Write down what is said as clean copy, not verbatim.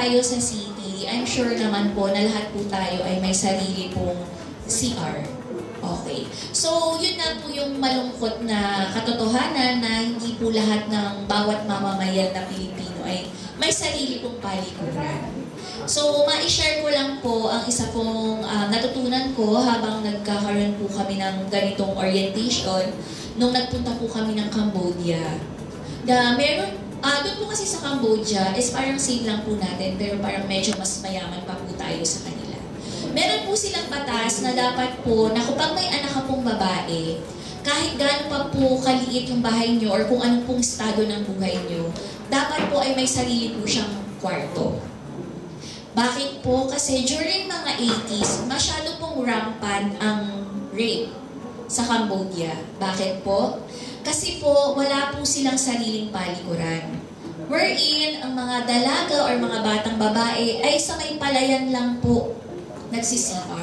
tayo sa city, I'm sure naman po na lahat po tayo ay may sarili pong CR. Okay. So, yun na po yung malungkot na katotohanan na hindi po lahat ng bawat mamamayan na Pilipino ay may sarili pong palikuran. So, ma-share ko lang po ang isa pong natutunan ko habang nagkakaroon po kami ng ganitong orientation nung nagpunta po kami ng Cambodia. Doon po kasi sa Cambodia is parang same lang po natin pero parang medyo mas mayaman pa po tayo sa kanila. Meron po silang batas na dapat po na kapag may anak ka pong babae, kahit gaano pa po kaliit yung bahay nyo or kung anong pong estado ng buhay nyo, dapat po ay may sarili po siyang kwarto. Bakit po? Kasi during mga 80s, masyado pong rampant ang rape sa Cambodia. Bakit po? Kasi po, wala po silang sariling palikuran. Wherein, ang mga dalaga or mga batang babae ay sa may palayan lang po nagsisipa.